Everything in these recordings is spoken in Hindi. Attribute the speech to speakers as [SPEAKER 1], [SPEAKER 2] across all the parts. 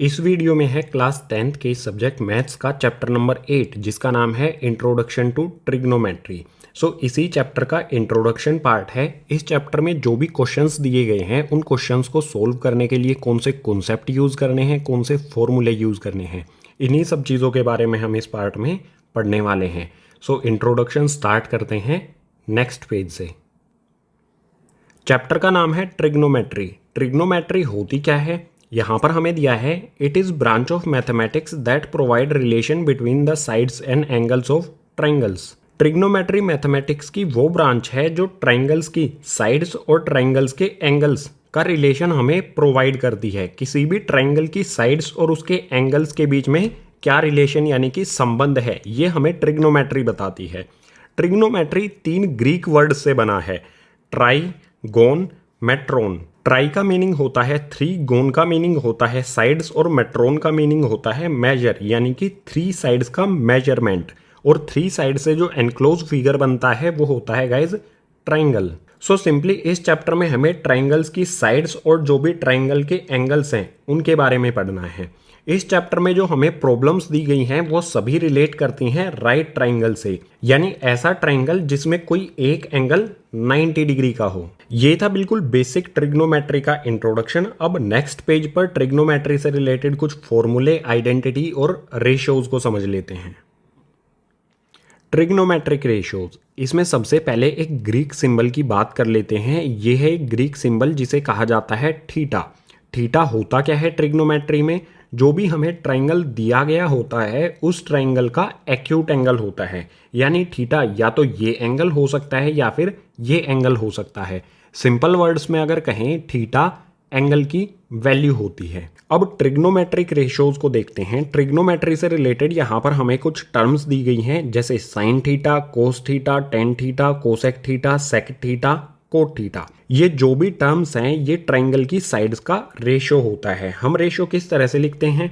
[SPEAKER 1] इस वीडियो में है क्लास 10th के सब्जेक्ट मैथ्स का चैप्टर नंबर 8 जिसका नाम है इंट्रोडक्शन टू ट्रिग्नोमेट्री। इसी चैप्टर का इंट्रोडक्शन पार्ट है। इस चैप्टर में जो भी क्वेश्चंस दिए गए हैं उन क्वेश्चंस को सोल्व करने के लिए कौन से कॉन्सेप्ट यूज़ करने हैं, कौन से फॉर्मूले यूज़ करने हैं, इन्हीं सब चीज़ों के बारे में हम इस पार्ट में पढ़ने वाले हैं। इंट्रोडक्शन स्टार्ट करते हैं नेक्स्ट पेज से। चैप्टर का नाम है ट्रिग्नोमेट्री। ट्रिग्नोमेट्री होती क्या है, यहाँ पर हमें दिया है it is branch of mathematics that provide relation between the sides and angles of triangles. Trigonometry mathematics की वो ब्रांच है जो ट्राइंगल्स की साइड्स और ट्राइंगल्स के एंगल्स का रिलेशन हमें प्रोवाइड करती है। किसी भी ट्राइंगल की साइड्स और उसके एंगल्स के बीच में क्या रिलेशन यानी कि संबंध है, ये हमें ट्रिग्नोमेट्री बताती है। ट्रिग्नोमेट्री 3 ग्रीक वर्ड से बना है, ट्राई, गोन, मेट्रोन। ट्राई का मीनिंग होता है 3, गोन का मीनिंग होता है साइड्स और मेट्रोन का मीनिंग होता है मेजर यानी कि 3 साइड्स का मेजरमेंट। और 3 साइड से जो एनक्लोज फिगर बनता है वो होता है गाइज ट्राइंगल। सिंपली इस चैप्टर में हमें ट्राइंगल्स की साइड्स और जो भी ट्राइंगल के एंगल्स हैं उनके बारे में पढ़ना है। इस चैप्टर में जो हमें प्रॉब्लम्स दी गई हैं वो सभी रिलेट करती हैं राइट ट्राइंगल से, यानी ऐसा ट्राइंगल जिसमें कोई एक एंगल 90 डिग्री का हो। ये था बिल्कुल बेसिक ट्रिग्नोमेट्री का इंट्रोडक्शन। अब नेक्स्ट पेज पर ट्रिग्नोमेट्री से रिलेटेड कुछ फॉर्मूले, आइडेंटिटी और रेशियोज को समझ लेते हैं। ट्रिग्नोमेट्रिक रेशियोज, इसमें सबसे पहले एक ग्रीक सिंबल की बात कर लेते हैं। यह है एक ग्रीक सिंबल जिसे कहा जाता है थीटा। थीटा होता क्या है ट्रिग्नोमेट्री में, जो भी हमें ट्राइंगल दिया गया होता है उस ट्राइंगल का एक्यूट एंगल होता है। यानी थीटा या तो ये एंगल हो सकता है या फिर ये एंगल हो सकता है। सिंपल वर्ड्स में अगर कहें, थीटा एंगल की वैल्यू होती है। अब ट्रिग्नोमेट्रिक रेशियोज को देखते हैं। ट्रिग्नोमेट्री से रिलेटेड यहाँ पर हमें कुछ टर्म्स दी गई हैं, जैसे sine theta, cos theta, tan theta, cosec theta, sec theta, cot theta. ये जो भी टर्म्स हैं ये ट्राइंगल की साइड्स का रेशियो होता है। हम रेशियो किस तरह से लिखते हैं,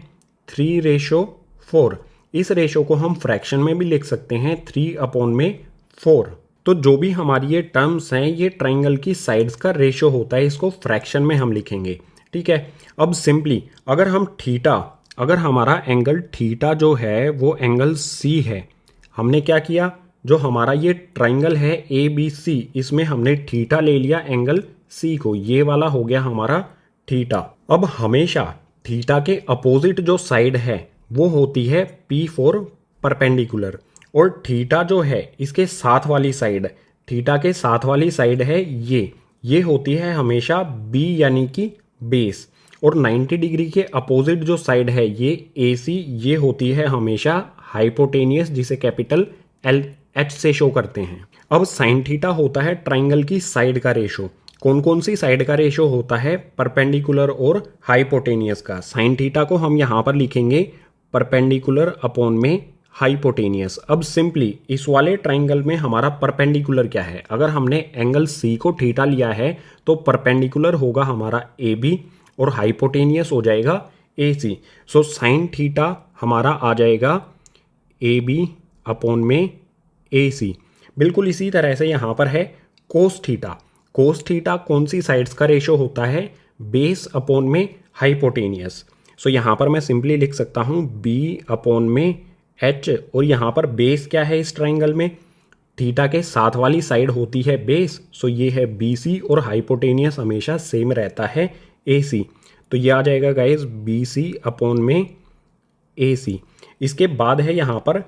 [SPEAKER 1] 3:4। इस रेशियो को हम फ्रैक्शन में भी लिख सकते हैं, 3/4। तो जो भी हमारी ये टर्म्स हैं ये ट्राइंगल की साइड्स का रेशियो होता है, इसको फ्रैक्शन में हम लिखेंगे। ठीक है। अब सिंपली अगर हमारा एंगल थीटा जो है वो एंगल सी है, हमने क्या किया, जो हमारा ये ट्राइंगल है ABC, इसमें हमने थीटा ले लिया एंगल C को, ये वाला हो गया हमारा थीटा। अब हमेशा थीटा के अपोजिट जो साइड है वो होती है P फॉर परपेंडिकुलर, और थीटा जो है इसके साथ वाली साइड, थीटा के साथ वाली साइड है ये होती है हमेशा B यानी कि बेस। और 90 डिग्री के अपोजिट जो साइड है ये AC, ये होती है हमेशा हाइपोटेनियस, जिसे कैपिटल LH से शो करते हैं। अब साइन थीटा होता है ट्राइंगल की साइड का रेशो। कौन कौन सी साइड का रेशो होता है, परपेंडिकुलर और हाइपोटेनियस का। साइन थीटा को हम यहाँ पर लिखेंगे परपेंडिकुलर अपॉन में हाइपोटेनियस। अब सिंपली इस वाले ट्राइंगल में हमारा परपेंडिकुलर क्या है, अगर हमने एंगल C को थीटा लिया है तो परपेंडिकुलर होगा हमारा AB और हाइपोटेनियस हो जाएगा AC। साइन थीटा हमारा आ जाएगा AB अपॉन में AC। बिल्कुल इसी तरह से यहाँ पर है कोस थीटा। कोस थीटा कौन सी साइड्स का रेशो होता है, बेस अपॉन में हाइपोटेनियस। यहाँ पर मैं सिंपली लिख सकता हूँ B अपॉन में H, और यहाँ पर बेस क्या है इस ट्राइंगल में, थीटा के साथ वाली साइड होती है बेस, ये है BC, और हाइपोटेनियस हमेशा सेम रहता है AC। तो ये आ जाएगा गाइज BC अपॉन में AC। इसके बाद है यहाँ पर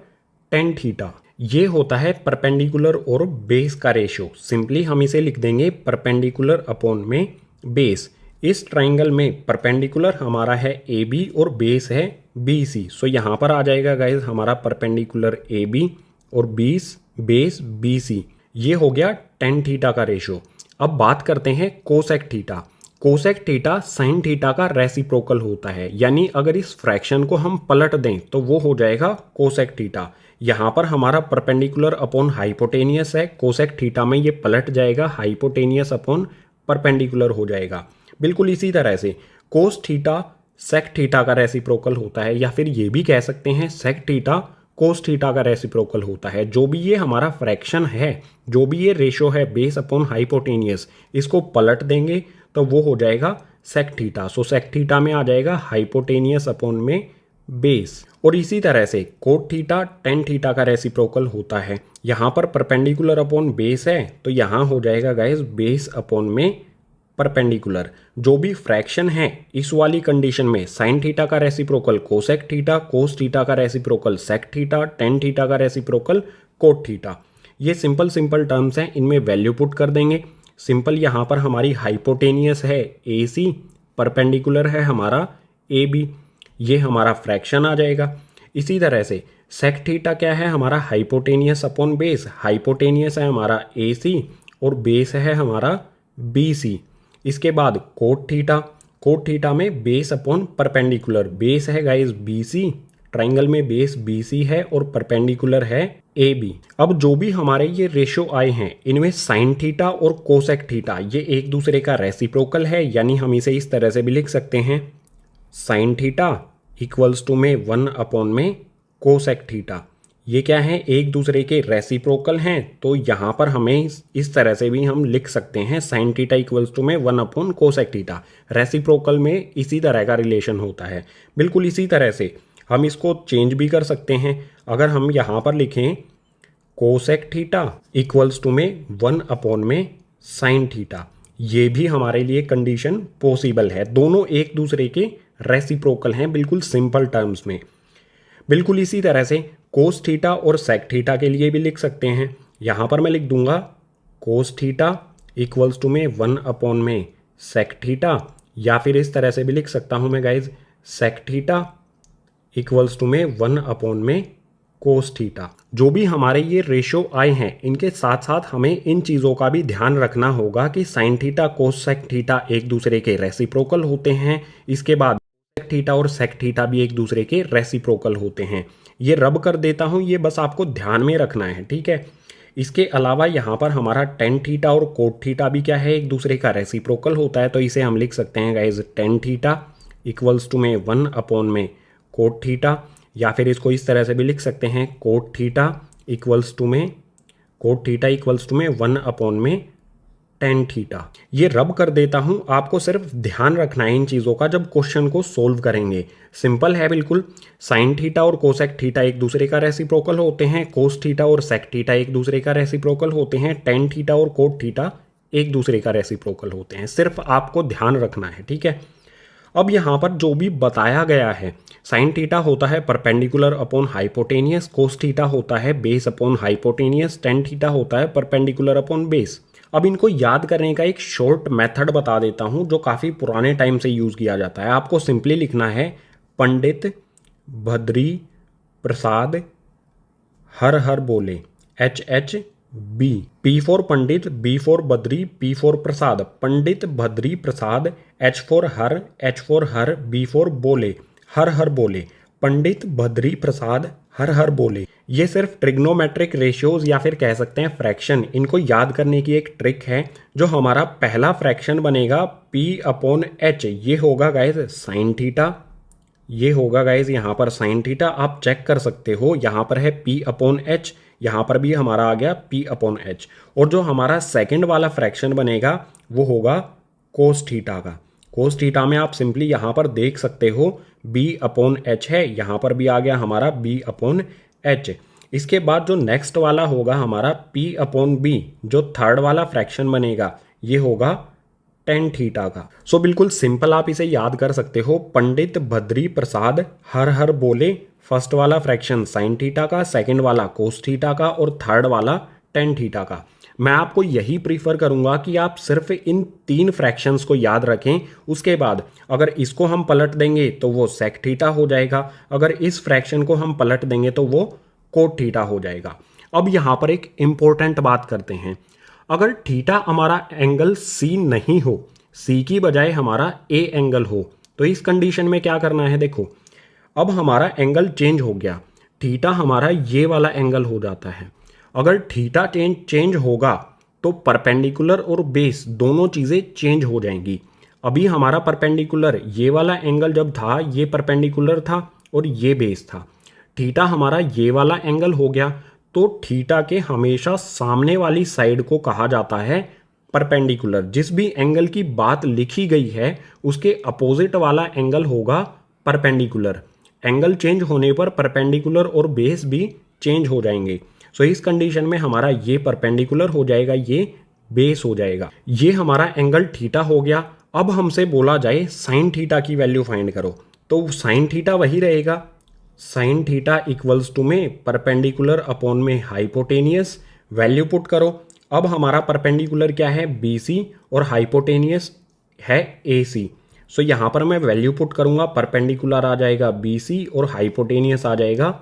[SPEAKER 1] टेन थीटा, ये होता है परपेंडिकुलर और बेस का रेशियो। सिंपली हम इसे लिख देंगे परपेंडिकुलर अपॉन में बेस। इस ट्राइंगल में परपेंडिकुलर हमारा है AB और बेस है BC। यहाँ पर आ जाएगा गाइज हमारा परपेंडिकुलर AB और बेस BC। ये हो गया टेन थीटा का रेशियो। अब बात करते हैं cosec theta. Cosec theta sine theta का रेसिप्रोकल होता है, यानी अगर इस फ्रैक्शन को हम पलट दें तो वो हो जाएगा कोसेक थीटा। यहाँ पर हमारा परपेंडिकुलर अपॉन हाइपोटेनियस है, कोसेक थीटा में ये पलट जाएगा, हाइपोटेनियस अपॉन परपेंडिकुलर हो जाएगा। बिल्कुल इसी तरह से कोस थीटा सेक थीटा का रेसिप्रोकल होता है, या फिर ये भी कह सकते हैं सेक थीटा कोस थीटा का रेसिप्रोकल होता है। जो भी ये हमारा फ्रैक्शन है, जो भी ये रेशो है बेस अपॉन हाइपोटेनियस, इसको पलट देंगे तो वो हो जाएगा सेक थीटा। सो सेक थीटा में आ जाएगा हाइपोटेनियस अपॉन में बेस। और इसी तरह से कोट थीटा टेन थीटा का रेसिप्रोकल होता है। यहाँ पर परपेंडिकुलर अपॉन बेस है तो यहाँ हो जाएगा गाइस बेस अपॉन में परपेंडिकुलर। जो भी फ्रैक्शन है इस वाली कंडीशन में साइन थीटा का reciprocal cosec theta, cos theta का reciprocal sec theta, tan theta का रेसिप्रोकल कोट थीटा। ये सिंपल सिंपल टर्म्स हैं, इनमें वैल्यू पुट कर देंगे। सिंपल यहाँ पर हमारी हाइपोटेनियस है ए सी, परपेंडिकुलर है हमारा ए बी, ये हमारा फ्रैक्शन आ जाएगा। इसी तरह से सेक थीटा क्या है हमारा हाइपोटेनियस अपॉन बेस, हाइपोटेनियस है हमारा ए सी और बेस है हमारा बी सी। इसके बाद कोट थीटा, कोट थीटा में बेस अपॉन परपेंडिकुलर, बेस है गाइस बी सी, ट्राइंगल में बेस बी सी है और परपेंडिकुलर है ए बी। अब जो भी हमारे ये रेशो आए हैं इनमें साइन थीटा और कोसेक थीटा ये एक दूसरे का रेसिप्रोकल है, यानी हम इसे इस तरह से भी लिख सकते हैं साइन थीटा इक्वल्स टू में 1 अपॉन में कोसेक थीटा। ये क्या है एक दूसरे के रेसिप्रोकल हैं, तो यहाँ पर हमें इस तरह से भी हम लिख सकते हैं साइन थीटा इक्वल्स टू में 1 अपॉन कोसेक थीटा। रेसिप्रोकल में इसी तरह का रिलेशन होता है। बिल्कुल इसी तरह से हम इसको चेंज भी कर सकते हैं। अगर हम यहाँ पर लिखें कोसेक थीटा इक्वल्स टू में 1 अपॉन में साइन थीटा, ये भी हमारे लिए कंडीशन पॉसिबल है। दोनों एक दूसरे के रेसिप्रोकल हैं बिल्कुल सिंपल टर्म्स में। बिल्कुल इसी तरह से कोस थीटा और सेक थीटा के लिए भी लिख सकते हैं। यहाँ पर मैं लिख दूंगा कोस थीटा इक्वल्स टू में 1 अपॉन में सेक थीटा, या फिर इस तरह से भी लिख सकता हूँ मैं guys sec theta equals to में 1 अपॉन में कोस थीटा। जो भी हमारे ये रेशो आए हैं इनके साथ साथ हमें इन चीज़ों का भी ध्यान रखना होगा कि sine theta cosec theta एक दूसरे के रेसिप्रोकल होते हैं। इसके बाद सेक थीटा और सेक थीटा भी एक दूसरे के रेसिप्रोकल होते हैं। ये रब कर देता हूँ, ये बस आपको ध्यान में रखना है, ठीक है। इसके अलावा यहाँ पर हमारा टेन थीटा और कोट थीटा भी क्या है एक दूसरे का रेसिप्रोकल होता है, तो इसे हम लिख सकते हैं guys tan theta equals to में 1 अपॉन में कोट थीटा, या फिर इसको इस तरह से भी लिख सकते हैं कोट थीटा इक्वल्स टू में 1 अपॉन में टेन थीटा। ये रब कर देता हूं, आपको सिर्फ ध्यान रखना है इन चीज़ों का जब क्वेश्चन को सोल्व करेंगे। सिंपल है बिल्कुल। साइन थीटा और कोसेक थीटा एक दूसरे का रेसिप्रोकल होते हैं, कोस थीटा और सेक थीटा एक दूसरे का रेसिप्रोकल होते हैं, टेन थीटा और कोट थीटा एक दूसरे का रेसिप्रोकल होते हैं। सिर्फ आपको ध्यान रखना है, ठीक है। अब यहाँ पर जो भी बताया गया है, साइन थीटा होता है perpendicular upon hypotenuse, cos theta होता है base upon hypotenuse, tan theta होता है परपेंडिकुलर अपॉन बेस। अब इनको याद करने का एक शॉर्ट मेथड बता देता हूँ जो काफ़ी पुराने टाइम से यूज़ किया जाता है। आपको सिंपली लिखना है पंडित भद्री प्रसाद हर हर Bole, HHB, P for Pandit, B for Badri, P for Prasad, Pandit Bhadri Prasad, H for Har, B for Bole, Har हर बोले, पंडित भद्री प्रसाद हर हर बोले। ये सिर्फ ट्रिग्नोमेट्रिक रेशियोज या फिर कह सकते हैं फ्रैक्शन, इनको याद करने की एक ट्रिक है। जो हमारा पहला फ्रैक्शन बनेगा P अपॉन H, ये होगा गाइज साइन थीटा, ये होगा गाइज यहाँ पर साइन थीटा। आप चेक कर सकते हो, यहाँ पर है P अपॉन H, यहाँ पर भी हमारा आ गया P अपॉन H। और जो हमारा सेकंड वाला फ्रैक्शन बनेगा वो होगा कोस थीटा का। कोस थीटा में आप सिंपली यहाँ पर देख सकते हो B अपॉन H है, यहाँ पर भी आ गया हमारा B अपॉन H। इसके बाद जो नेक्स्ट वाला होगा हमारा P अपॉन B, जो थर्ड वाला फ्रैक्शन बनेगा ये होगा टेन थीटा का। सो बिल्कुल सिंपल आप इसे याद कर सकते हो, पंडित भद्री प्रसाद हर हर बोले, फर्स्ट वाला फ्रैक्शन साइन थीटा का, सेकंड वाला कोस थीटा का और थर्ड वाला टेन थीटा का। मैं आपको यही प्रीफर करूंगा कि आप सिर्फ इन 3 फ्रैक्शंस को याद रखें। उसके बाद अगर इसको हम पलट देंगे तो वो सेक थीटा हो जाएगा, अगर इस फ्रैक्शन को हम पलट देंगे तो वो कोट थीटा हो जाएगा। अब यहाँ पर एक इंपॉर्टेंट बात करते हैं, अगर थीटा हमारा एंगल C नहीं हो, C की बजाय हमारा A एंगल हो, तो इस कंडीशन में क्या करना है। देखो अब हमारा एंगल चेंज हो गया, थीटा हमारा ये वाला एंगल हो जाता है। अगर थीटा चेंज होगा तो परपेंडिकुलर और बेस दोनों चीज़ें चेंज हो जाएंगी। अभी हमारा परपेंडिकुलर ये वाला एंगल जब था ये परपेंडिकुलर था और ये बेस था। थीटा हमारा ये वाला एंगल हो गया, तो थीटा के हमेशा सामने वाली साइड को कहा जाता है परपेंडिकुलर। जिस भी एंगल की बात लिखी गई है उसके अपोजिट वाला एंगल होगा परपेंडिकुलर। एंगल चेंज होने पर परपेंडिकुलर और बेस भी चेंज हो जाएंगे। सो इस कंडीशन में हमारा ये परपेंडिकुलर हो जाएगा, ये बेस हो जाएगा। ये हमारा एंगल थीटा हो गया। अब हमसे बोला जाए साइन थीटा की वैल्यू फाइंड करो, तो साइन थीटा वही रहेगा, साइन थीटा इक्वल्स टू में परपेंडिकुलर अपॉन में हाइपोटेनियस। वैल्यू पुट करो। अब हमारा परपेंडिकुलर क्या है, BC, और हाइपोटेनियस है AC। सो यहाँ पर मैं वैल्यू पुट करूँगा, परपेंडिकुलर आ जाएगा BC और हाइपोटेनियस आ जाएगा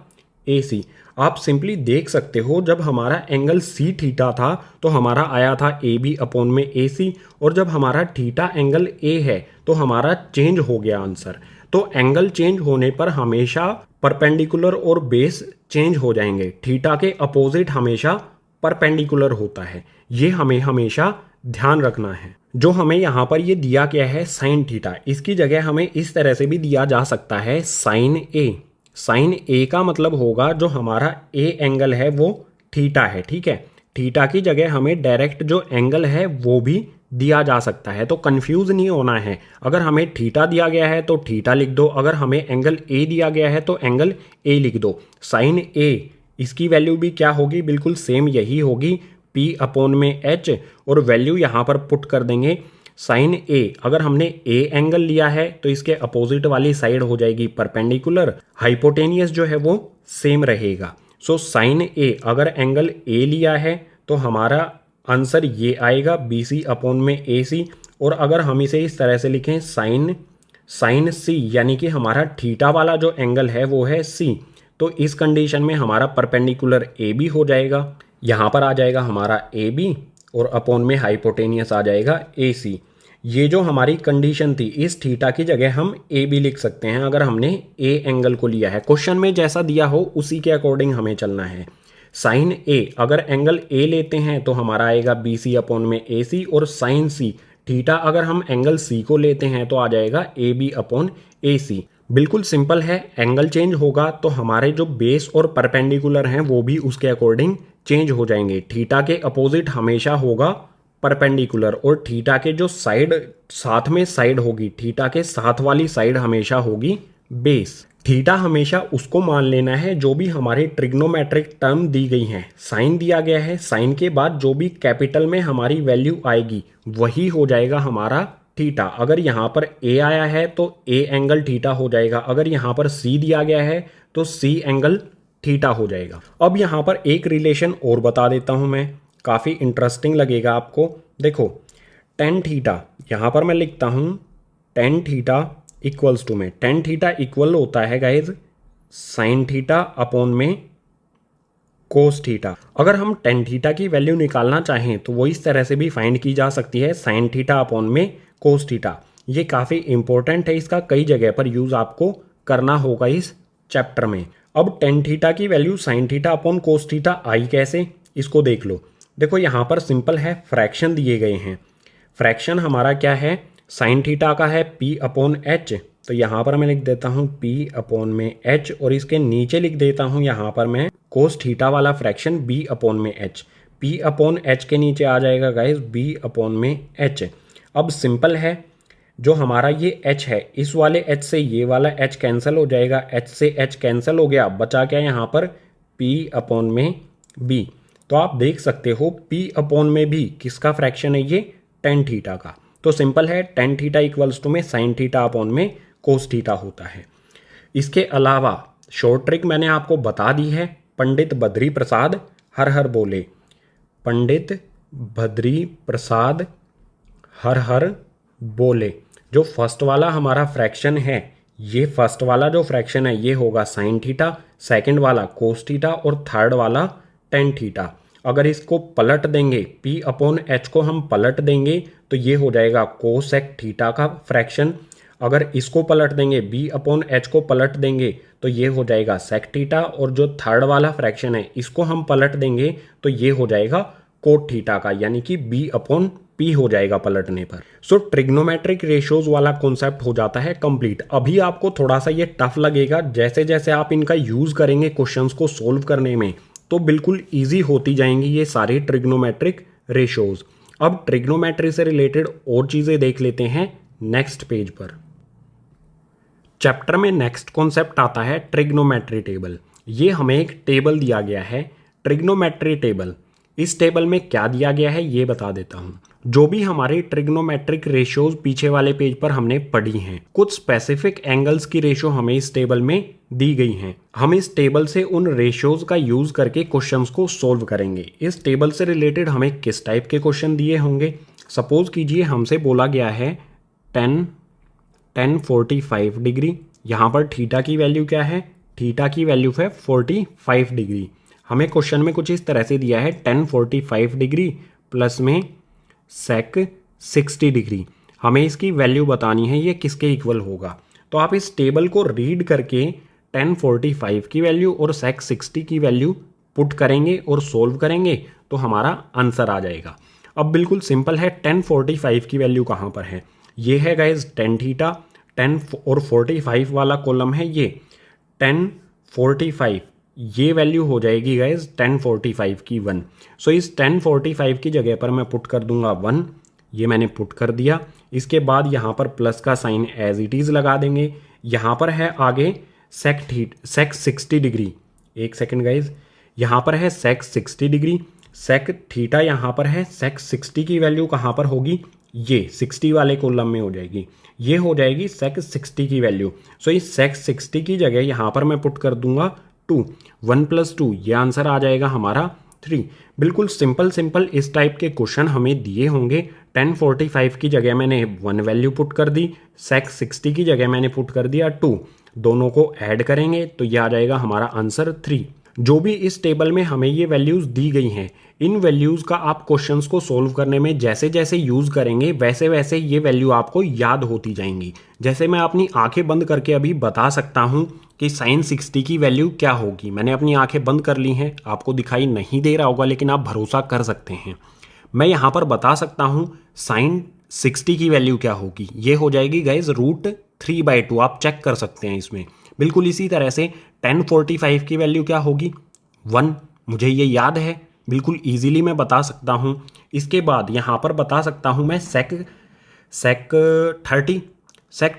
[SPEAKER 1] AC। आप सिंपली देख सकते हो, जब हमारा एंगल C थीटा था तो हमारा आया था AB अपॉन में AC, और जब हमारा थीटा एंगल A है तो हमारा चेंज हो गया आंसर। तो एंगल चेंज होने पर हमेशा परपेंडिकुलर और बेस चेंज हो जाएंगे। थीटा के अपोजिट हमेशा परपेंडिकुलर होता है, ये हमें हमेशा ध्यान रखना है। जो हमें यहाँ पर ये दिया गया है साइन थीटा, इसकी जगह हमें इस तरह से भी दिया जा सकता है साइन A। साइन A का मतलब होगा जो हमारा A एंगल है वो थीटा है, ठीक है। थीटा की जगह हमें डायरेक्ट जो एंगल है वो भी दिया जा सकता है, तो कंफ्यूज नहीं होना है। अगर हमें थीटा दिया गया है तो थीटा लिख दो, अगर हमें एंगल A दिया गया है तो एंगल A लिख दो। साइन A, इसकी वैल्यू भी क्या होगी, बिल्कुल सेम यही होगी, P अपॉन में H, और वैल्यू यहाँ पर पुट कर देंगे। साइन A, अगर हमने A एंगल लिया है तो इसके अपोजिट वाली साइड हो जाएगी परपेंडिकुलर, हाइपोटेनियस जो है वो सेम रहेगा। सो साइन A, अगर एंगल A लिया है तो हमारा आंसर ये आएगा BC अपॉन में AC। और अगर हम इसे इस तरह से लिखें साइन C, यानी कि हमारा थीटा वाला जो एंगल है वो है C, तो इस कंडीशन में हमारा परपेंडिकुलर AB हो जाएगा। यहाँ पर आ जाएगा हमारा AB और अपॉन में हाइपोटेनियस आ जाएगा AC। ये जो हमारी कंडीशन थी, इस थीटा की जगह हम AB लिख सकते हैं अगर हमने A एंगल को लिया है। क्वेश्चन में जैसा दिया हो उसी के अकॉर्डिंग हमें चलना है। साइन A, अगर एंगल A लेते हैं तो हमारा आएगा BC अपॉन में AC, और साइन C थीटा अगर हम एंगल C को लेते हैं तो आ जाएगा AB अपॉन AC। बिल्कुल सिंपल है, एंगल चेंज होगा तो हमारे जो बेस और परपेंडिकुलर हैं वो भी उसके अकॉर्डिंग चेंज हो जाएंगे। थीटा के अपोजिट हमेशा होगा परपेंडिकुलर, और थीटा के जो साइड साथ में साइड होगी, थीटा के साथ वाली साइड हमेशा होगी बेस। थीटा हमेशा उसको मान लेना है जो भी हमारे ट्रिग्नोमेट्रिक टर्म दी गई हैं। साइन दिया गया है, साइन के बाद जो भी कैपिटल में हमारी वैल्यू आएगी वही हो जाएगा हमारा थीटा। अगर यहाँ पर A आया है तो A एंगल थीटा हो जाएगा, अगर यहाँ पर C दिया गया है तो C एंगल थीटा हो जाएगा। अब यहाँ पर एक रिलेशन और बता देता हूँ मैं, काफ़ी इंटरेस्टिंग लगेगा आपको। देखो टेन थीटा, यहाँ पर मैं लिखता हूँ टेन थीटा इक्वल्स टू में, टेन थीटा इक्वल होता है गाइज साइन थीटा अपॉन में कोस थीटा। अगर हम टेन थीटा की वैल्यू निकालना चाहें तो वो इस तरह से भी फाइंड की जा सकती है, साइन थीटा अपॉन में कोस थीटा। ये काफ़ी इंपॉर्टेंट है, इसका कई जगह पर यूज़ आपको करना होगा इस चैप्टर में। अब टेन थीटा की value sine theta upon cos theta आई कैसे, इसको देख लो। देखो यहाँ पर सिंपल है, फ्रैक्शन दिए गए हैं। फ्रैक्शन हमारा क्या है, साइन थीटा का है P अपॉन H, तो यहाँ पर मैं लिख देता हूँ P अपॉन में H, और इसके नीचे लिख देता हूँ यहाँ पर मैं कोस थीटा वाला फ्रैक्शन B अपॉन में H। P अपॉन H के नीचे आ जाएगा गाइज B अपॉन में H। अब सिंपल है, जो हमारा ये H है, इस वाले H से ये वाला H कैंसिल हो जाएगा, H से H कैंसिल हो गया, बचा क्या यहाँ पर P अपॉन में B। तो आप देख सकते हो P अपॉन में B किसका फ्रैक्शन है, ये टेन थीटा का। तो सिंपल है, टेन थीटा इक्वल्स टू में साइन थीटा अपॉन में कोस थीटा होता है। इसके अलावा शॉर्ट ट्रिक मैंने आपको बता दी है, पंडित बद्री प्रसाद हर हर बोले, पंडित बद्री प्रसाद हर हर बोले। जो फर्स्ट वाला हमारा फ्रैक्शन है, ये फर्स्ट वाला जो फ्रैक्शन है ये होगा साइन थीटा, सेकंड वाला कोस थीटा, और थर्ड वाला टेन थीटा। अगर इसको पलट देंगे, P अपॉन H को हम पलट देंगे तो ये हो जाएगा कोसेक थीटा का फ्रैक्शन। अगर इसको पलट देंगे, B अपॉन H को पलट देंगे तो ये हो जाएगा सेक थीटा, और जो थर्ड वाला फ्रैक्शन है इसको हम पलट देंगे तो ये हो जाएगा कोट थीटा का, यानी कि B अपॉन पी हो जाएगा पलटने पर। सो ट्रिग्नोमेट्रिक रेशियोज वाला कॉन्सेप्ट हो जाता है कंप्लीट। अभी आपको थोड़ा सा ये टफ लगेगा, जैसे जैसे आप इनका यूज करेंगे क्वेश्चंस को सोल्व करने में तो बिल्कुल ईजी होती जाएंगी ये सारी ट्रिग्नोमेट्रिक रेशियोज। अब ट्रिग्नोमेट्री से रिलेटेड और चीजें देख लेते हैं नेक्स्ट पेज पर। चैप्टर में नेक्स्ट कॉन्सेप्ट आता है ट्रिग्नोमेट्री टेबल। ये हमें एक टेबल दिया गया है, ट्रिग्नोमेट्री टेबल। इस टेबल में क्या दिया गया है ये बता देता हूं। जो भी हमारी ट्रिग्नोमेट्रिक रेशियोज पीछे वाले पेज पर हमने पढ़ी हैं, कुछ स्पेसिफिक एंगल्स की रेशियो हमें इस टेबल में दी गई हैं। हम इस टेबल से उन रेशियोज का यूज करके क्वेश्चंस को सोल्व करेंगे। इस टेबल से रिलेटेड हमें किस टाइप के क्वेश्चन दिए होंगे। सपोज कीजिए हमसे बोला गया है 10 45 डिग्री। यहाँ पर थीटा की वैल्यू क्या है, थीटा की वैल्यू है 45 डिग्री। हमें क्वेश्चन में कुछ इस तरह से दिया है 10 45 डिग्री प्लस में सेक 60 डिग्री। हमें इसकी वैल्यू बतानी है ये किसके इक्वल होगा। तो आप इस टेबल को रीड करके 10 45 की वैल्यू और सेक 60 की वैल्यू पुट करेंगे और सोल्व करेंगे तो हमारा आंसर आ जाएगा। अब बिल्कुल सिंपल है, 10 45 की वैल्यू कहाँ पर है, ये है गाइज टेन थीटा। 10 और 45 वाला कॉलम है ये 10 45, ये वैल्यू हो जाएगी गाइज 10 45 की 1। सो इस 10 45 की जगह पर मैं पुट कर दूंगा 1, ये मैंने पुट कर दिया। इसके बाद यहाँ पर प्लस का साइन एज इट इज़ लगा देंगे। यहाँ पर है आगे सेक 60 डिग्री। एक सेकेंड गाइज, यहाँ पर है सेक 60 डिग्री, सेक थीटा यहाँ पर है। सेक 60 की वैल्यू कहाँ पर होगी, ये 60 वाले कॉलम में हो जाएगी, ये हो जाएगी सेक 60 की वैल्यू। सो इस सेक 60 की जगह यहाँ पर मैं पुट कर दूंगा 2, 1 + 2, ये आंसर आ जाएगा हमारा 3। बिल्कुल सिंपल इस टाइप के क्वेश्चन हमें दिए होंगे। 10 45 की जगह मैंने 1 वैल्यू पुट कर दी, सेक 60 की जगह मैंने पुट कर दिया 2, दोनों को ऐड करेंगे तो ये आ जाएगा हमारा आंसर 3। जो भी इस टेबल में हमें ये वैल्यूज़ दी गई हैं, इन वैल्यूज़ का आप क्वेश्चंस को सोल्व करने में जैसे जैसे यूज़ करेंगे वैसे वैसे ये वैल्यू आपको याद होती जाएंगी। जैसे मैं अपनी आंखें बंद करके अभी बता सकता हूँ कि साइन 60 की वैल्यू क्या होगी। मैंने अपनी आंखें बंद कर ली हैं, आपको दिखाई नहीं दे रहा होगा लेकिन आप भरोसा कर सकते हैं। मैं यहाँ पर बता सकता हूँ साइन 60 की वैल्यू क्या होगी, ये हो जाएगी गाइज √3/2। आप चेक कर सकते हैं इसमें। बिल्कुल इसी तरह से 10 45 की वैल्यू क्या होगी, 1, मुझे ये याद है, बिल्कुल इजीली मैं बता सकता हूँ। इसके बाद यहाँ पर बता सकता हूँ मैं सेक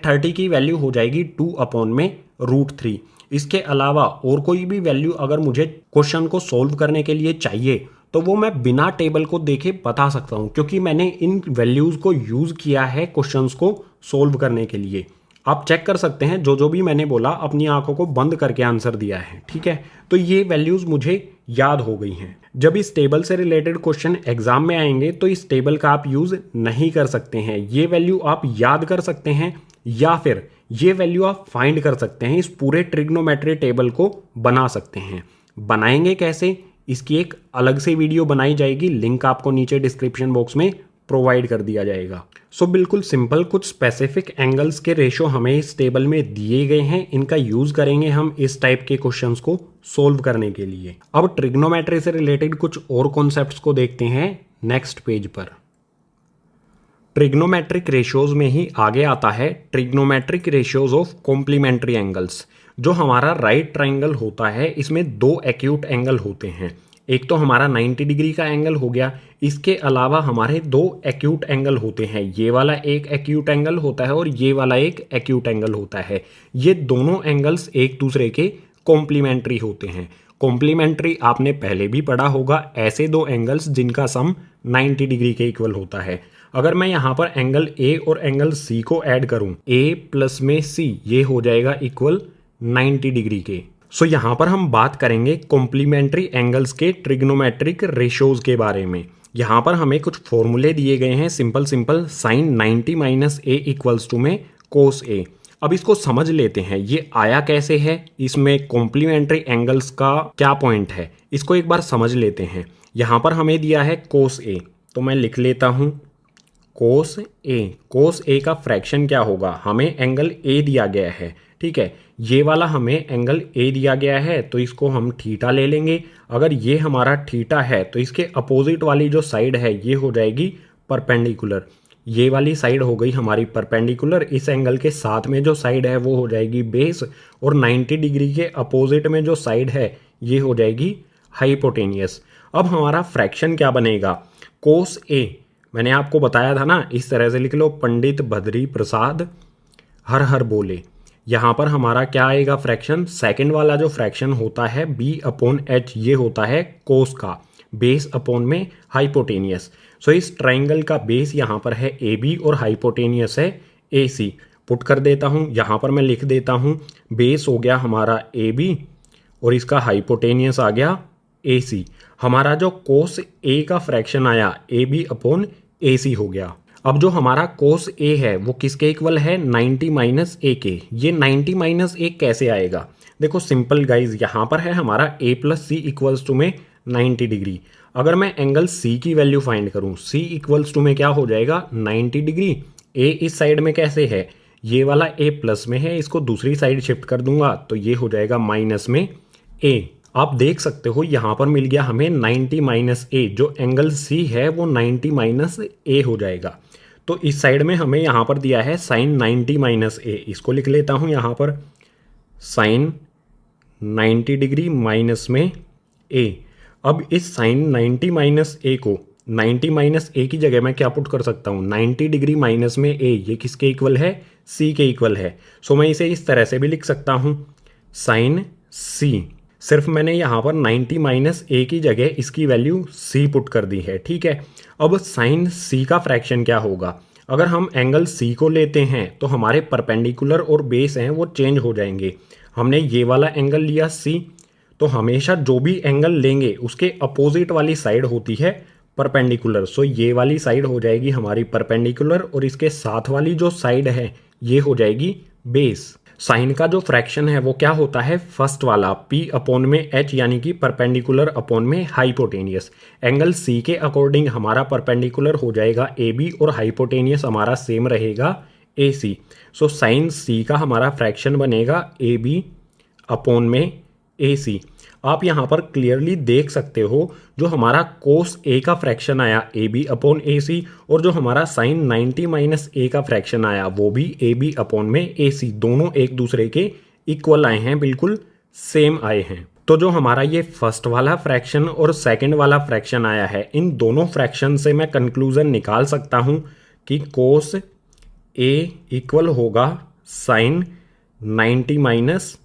[SPEAKER 1] 30 की वैल्यू हो जाएगी 2/√3। इसके अलावा और कोई भी वैल्यू अगर मुझे क्वेश्चन को सोल्व करने के लिए चाहिए तो वो मैं बिना टेबल को देखे बता सकता हूँ, क्योंकि मैंने इन वैल्यूज़ को यूज़ किया है क्वेश्चंस को सोल्व करने के लिए। आप चेक कर सकते हैं, जो भी मैंने बोला अपनी आंखों को बंद करके आंसर दिया है, ठीक है। तो ये वैल्यूज़ मुझे याद हो गई हैं। जब इस टेबल से रिलेटेड क्वेश्चन एग्जाम में आएंगे तो इस टेबल का आप यूज़ नहीं कर सकते हैं। ये वैल्यू आप याद कर सकते हैं या फिर ये वैल्यू आप फाइंड कर सकते हैं। इस पूरे ट्रिग्नोमेट्री टेबल को बना सकते हैं। बनाएंगे कैसे, इसकी एक अलग से वीडियो बनाई जाएगी, लिंक आपको नीचे डिस्क्रिप्शन बॉक्स में प्रोवाइड कर दिया जाएगा। सो बिल्कुल सिंपल कुछ स्पेसिफिक एंगल्स के रेशो हमें इस टेबल में दिए गए हैं, इनका यूज़ करेंगे हम इस टाइप के क्वेश्चंस को सोल्व करने के लिए। अब ट्रिग्नोमेट्री से रिलेटेड कुछ और कॉन्सेप्ट्स को देखते हैं नेक्स्ट पेज पर। ट्रिग्नोमेट्रिक रेशियोज में ही आगे आता है trigonometric ratios of complementary angles. जो हमारा राइट ट्राइंगल होता है इसमें 2 एक्यूट एंगल होते हैं। एक तो हमारा 90 डिग्री का एंगल हो गया, इसके अलावा हमारे 2 एक्यूट एंगल होते हैं। ये वाला एक एक्यूट एंगल होता है और ये वाला एक एक्यूट एंगल होता है। ये दोनों एंगल्स एक दूसरे के कॉम्प्लीमेंट्री होते हैं। कॉम्प्लीमेंट्री आपने पहले भी पढ़ा होगा, ऐसे 2 एंगल्स जिनका सम 90 डिग्री के इक्वल होता है। अगर मैं यहाँ पर एंगल ए और एंगल सी को ऐड करूँ, ए प्लस में सी, ये हो जाएगा इक्वल 90 डिग्री के। सो यहाँ पर हम बात करेंगे कॉम्प्लीमेंट्री एंगल्स के ट्रिग्नोमेट्रिक रेशियोज के बारे में। यहाँ पर हमें कुछ फॉर्मूले दिए गए हैं, simple sine 90 minus A equals to में कोस ए। अब इसको समझ लेते हैं, ये आया कैसे है, इसमें कॉम्प्लीमेंट्री एंगल्स का क्या पॉइंट है, इसको एक बार समझ लेते हैं। यहाँ पर हमें दिया है कोस ए, तो मैं लिख लेता हूँ कोस ए का फ्रैक्शन क्या होगा, हमें एंगल ए दिया गया है, ठीक है। ये वाला हमें एंगल ए दिया गया है तो इसको हम थीटा ले लेंगे। अगर ये हमारा थीटा है तो इसके अपोजिट वाली जो साइड है ये हो जाएगी परपेंडिकुलर। ये वाली साइड हो गई हमारी परपेंडिकुलर, इस एंगल के साथ में जो साइड है वो हो जाएगी बेस, और 90 डिग्री के अपोजिट में जो साइड है ये हो जाएगी हाइपोटेनियस। अब हमारा फ्रैक्शन क्या बनेगा, कोस ए, मैंने आपको बताया था ना, इस तरह से लिख लो, पंडित बद्री प्रसाद हर हर बोले। यहाँ पर हमारा क्या आएगा फ्रैक्शन, सेकंड वाला जो फ्रैक्शन होता है बी अपॉन एच, ये होता है कोस का, बेस अपॉन में हाइपोटेनियस। सो इस ट्राइंगल का बेस यहाँ पर है ए बी और हाइपोटेनियस है ए सी। पुट कर देता हूँ, यहाँ पर मैं लिख देता हूँ, बेस हो गया हमारा ए बी और इसका हाइपोटेनियस आ गया ए सी। हमारा जो कोस ए का फ्रैक्शन आया ए बी अपॉन ए सी हो गया। अब जो हमारा कोस ए है वो किसके इक्वल है, 90 माइनस ए के। ये 90 माइनस ए कैसे आएगा, देखो सिंपल गाइज, यहाँ पर है हमारा ए प्लस सी इक्वल्स टू में 90 डिग्री। अगर मैं एंगल सी की वैल्यू फाइंड करूँ, सी इक्वल्स टू में क्या हो जाएगा 90 डिग्री। ए इस साइड में कैसे है, ये वाला ए प्लस में है, इसको दूसरी साइड शिफ्ट कर दूंगा तो ये हो जाएगा माइनस में ए। आप देख सकते हो यहाँ पर मिल गया हमें 90 माइनस ए, जो एंगल सी है वो 90 माइनस ए हो जाएगा। तो इस साइड में हमें यहाँ पर दिया है साइन 90 माइनस ए, इसको लिख लेता हूँ यहाँ पर साइन 90 डिग्री माइनस में ए। अब इस साइन 90 माइनस ए को 90 माइनस ए की जगह मैं क्या पुट कर सकता हूँ, 90 डिग्री माइनस में ए, ये किसके इक्वल है, सी के इक्वल है। सो मैं इसे इस तरह से भी लिख सकता हूँ साइन सी। सिर्फ मैंने यहाँ पर 90 माइनस ए की जगह इसकी वैल्यू सी पुट कर दी है, ठीक है। अब साइन सी का फ्रैक्शन क्या होगा, अगर हम एंगल सी को लेते हैं तो हमारे परपेंडिकुलर और बेस हैं वो चेंज हो जाएंगे। हमने ये वाला एंगल लिया सी, तो हमेशा जो भी एंगल लेंगे उसके अपोजिट वाली साइड होती है परपेंडिकुलर। सो ये वाली साइड हो जाएगी हमारी परपेंडिकुलर और इसके साथ वाली जो साइड है ये हो जाएगी बेस। साइन का जो फ्रैक्शन है वो क्या होता है, फर्स्ट वाला पी अपॉन में एच, यानी कि परपेंडिकुलर अपॉन में हाइपोटेनियस। एंगल सी के अकॉर्डिंग हमारा परपेंडिकुलर हो जाएगा ए बी और हाइपोटेनियस हमारा सेम रहेगा ए सी। सो साइन सी का हमारा फ्रैक्शन बनेगा ए बी अपॉन में ए सी। आप यहाँ पर क्लियरली देख सकते हो जो हमारा कोस ए का फ्रैक्शन आया ए बी अपॉन ए सी, और जो हमारा साइन 90 माइनस ए का फ्रैक्शन आया वो भी ए बी अपॉन में ए सी, दोनों एक दूसरे के इक्वल आए हैं, बिल्कुल सेम आए हैं। तो जो हमारा ये फर्स्ट वाला फ्रैक्शन और सेकंड वाला फ्रैक्शन आया है, इन दोनों फ्रैक्शन से मैं कंक्लूजन निकाल सकता हूँ कि कोस ए इक्वल होगा साइन 90 माइनस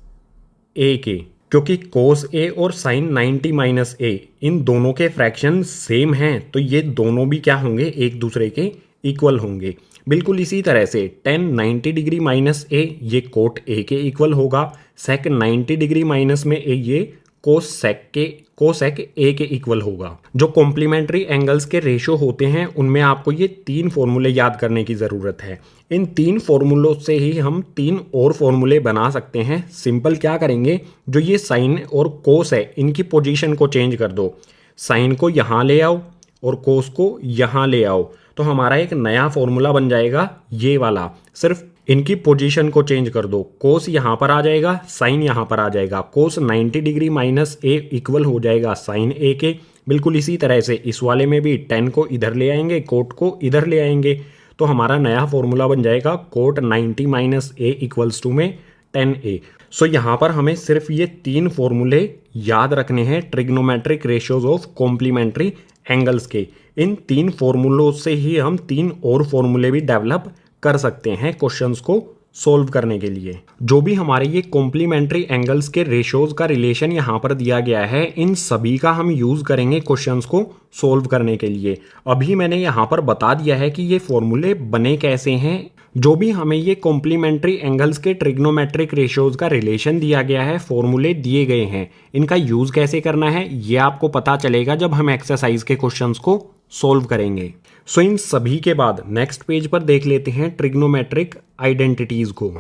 [SPEAKER 1] ए के, क्योंकि कोस ए और साइन 90 माइनस ए इन दोनों के फ्रैक्शन सेम हैं, तो ये दोनों भी क्या होंगे, एक दूसरे के इक्वल होंगे। बिल्कुल इसी तरह से टेन 90 डिग्री माइनस ए ये कोट ए के इक्वल होगा, सेक 90 डिग्री माइनस में ए ये कोसेक ए के इक्वल होगा। जो कॉम्प्लीमेंट्री एंगल्स के रेशो होते हैं उनमें आपको ये 3 फॉर्मूले याद करने की ज़रूरत है। इन 3 फॉर्मूलों से ही हम 3 और फॉर्मूले बना सकते हैं। सिंपल क्या करेंगे, जो ये साइन और कोस है इनकी पोजीशन को चेंज कर दो, साइन को यहाँ ले आओ और कोस को यहाँ ले आओ, तो हमारा एक नया फॉर्मूला बन जाएगा ये वाला। सिर्फ इनकी पोजीशन को चेंज कर दो, कोस यहाँ पर आ जाएगा, साइन यहाँ पर आ जाएगा। कोस 90 डिग्री माइनस ए इक्वल हो जाएगा साइन ए के। बिल्कुल इसी तरह से इस वाले में भी टेन को इधर ले आएंगे, कोट को इधर ले आएंगे, तो हमारा नया फॉर्मूला बन जाएगा cot 90 minus A equals to में 10a। सो यहाँ पर हमें सिर्फ ये 3 फॉर्मूले याद रखने हैं trigonometric ratios of complementary angles के। इन 3 फॉर्मूलों से ही हम 3 और फॉर्मूले भी डेवलप कर सकते हैं क्वेश्चंस को सोल्व करने के लिए। जो भी हमारे ये कॉम्प्लीमेंट्री एंगल्स के रेशियोज का रिलेशन यहाँ पर दिया गया है, इन सभी का हम यूज करेंगे क्वेश्चंस को सोल्व करने के लिए। अभी मैंने यहाँ पर बता दिया है कि ये फॉर्मूले बने कैसे हैं। जो भी हमें ये कॉम्प्लीमेंट्री एंगल्स के ट्रिग्नोमेट्रिक रेशियोज का रिलेशन दिया गया है, फॉर्मूले दिए गए हैं, इनका यूज कैसे करना है ये आपको पता चलेगा जब हम एक्सरसाइज के क्वेश्चंस को सोल्व करेंगे। सो इन सभी के बाद नेक्स्ट पेज पर देख लेते हैं ट्रिग्नोमेट्रिक आइडेंटिटीज को।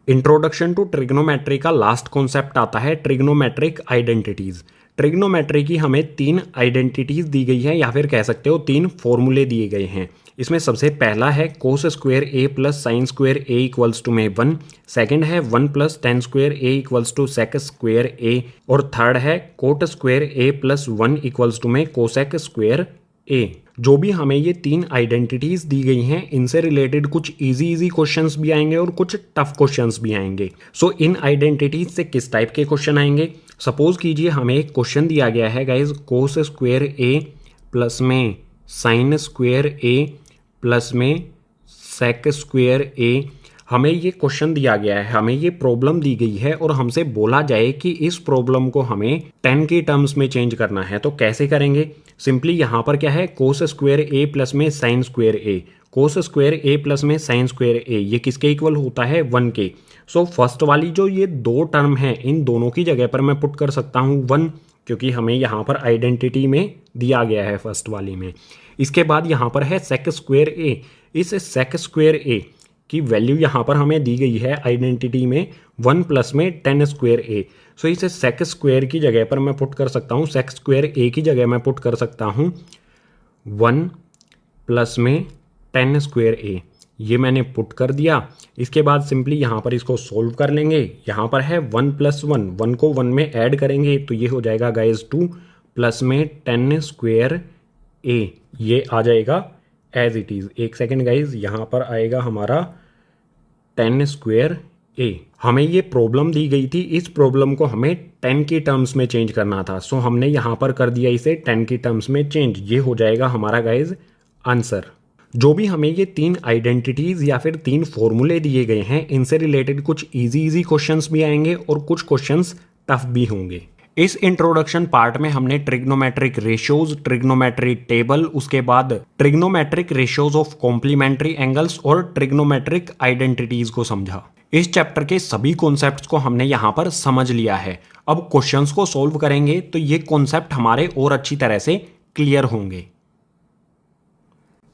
[SPEAKER 1] इंट्रोडक्शन टू ट्रिग्नोमेट्री का लास्ट कॉन्सेप्ट आता है ट्रिग्नोमेट्रिक आइडेंटिटीज। ट्रिग्नोमेट्री की हमें 3 आइडेंटिटीज दी गई है, या फिर कह सकते हो 3 फॉर्मूले दिए गए हैं। इसमें सबसे पहला है cos square A plus sine square A equals to में 1। सेकेंड है 1 plus tan square A equals to sec square A. और थर्ड है cot square A plus 1 equals to में कोसेक स्क्वायर ए। जो भी हमें ये तीन आइडेंटिटीज दी गई हैं इनसे रिलेटेड कुछ इजी क्वेश्चंस भी आएंगे और कुछ टफ क्वेश्चंस भी आएंगे। सो इन आइडेंटिटीज से किस टाइप के क्वेश्चन आएंगे, सपोज कीजिए हमें एक क्वेश्चन दिया गया है guys, cos square A plus में साइन स्क्वायर ए प्लस में सेक स्क्वायर ए। हमें ये क्वेश्चन दिया गया है, हमें ये प्रॉब्लम दी गई है और हमसे बोला जाए कि इस प्रॉब्लम को हमें 10 के टर्म्स में चेंज करना है। तो कैसे करेंगे, सिंपली यहाँ पर क्या है, कोस स्क्वायर ए प्लस में sign square A, cos square A plus में साइन स्क्वायर ए, ये किसके इक्वल होता है 1 के। सो फर्स्ट वाली जो ये दो टर्म है इन दोनों की जगह पर मैं पुट कर सकता हूँ 1, क्योंकि हमें यहाँ पर आइडेंटिटी में दिया गया है फर्स्ट वाली में। इसके बाद यहाँ पर है सेक स्क्वायर ए, इस सेक स्क्वायर ए की वैल्यू यहाँ पर हमें दी गई है आइडेंटिटी में 1 प्लस में 10 स्क्वायर ए। सो इसे सेक स्क्वायर की जगह पर मैं पुट कर सकता हूँ, सेक स्क्वायर ए की जगह मैं पुट कर सकता हूँ 1 प्लस में 10 स्क्वायर ए, ये मैंने पुट कर दिया। इसके बाद सिंपली यहाँ पर इसको सोल्व कर लेंगे। यहाँ पर है 1 प्लस 1, 1 को 1 में ऐड करेंगे तो ये हो जाएगा गाइज 2 प्लस में 10 स्क्वायर ए, ये आ जाएगा एज इट इज़। एक सेकेंड गाइज, यहाँ पर आएगा हमारा 10 स्क्वायर ए। हमें ये प्रॉब्लम दी गई थी, इस प्रॉब्लम को हमें 10 की टर्म्स में चेंज करना था। सो हमने यहाँ पर कर दिया इसे 10 की टर्म्स में चेंज, ये हो जाएगा हमारा गाइज आंसर। जो भी हमें ये तीन आइडेंटिटीज या फिर तीन फॉर्मूले दिए गए हैं इनसे रिलेटेड कुछ इजी क्वेश्चंस भी आएंगे और कुछ क्वेश्चंस टफ भी होंगे। इस इंट्रोडक्शन पार्ट में हमने ट्रिग्नोमेट्रिक रेशियोज, ट्रिग्नोमेट्रिक टेबल, उसके बाद trigonometric ratios of complementary angles और ट्रिग्नोमेट्रिक आइडेंटिटीज को समझा। इस चैप्टर के सभी कॉन्सेप्ट्स को हमने यहाँ पर समझ लिया है। अब क्वेश्चंस को सॉल्व करेंगे तो ये कॉन्सेप्ट हमारे और अच्छी तरह से क्लियर होंगे।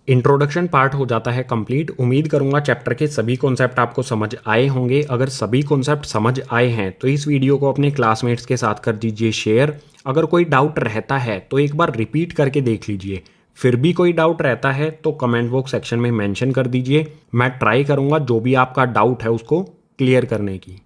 [SPEAKER 1] इंट्रोडक्शन पार्ट हो जाता है कंप्लीट। उम्मीद करूंगा चैप्टर के सभी कॉन्सेप्ट आपको समझ आए होंगे। अगर सभी कॉन्सेप्ट समझ आए हैं तो इस वीडियो को अपने क्लासमेट्स के साथ कर दीजिए शेयर। अगर कोई डाउट रहता है तो एक बार रिपीट करके देख लीजिए। फिर भी कोई डाउट रहता है तो कमेंट बॉक्स सेक्शन में मेंशन कर दीजिए। मैं ट्राई करूंगा जो भी आपका डाउट है उसको क्लियर करने की।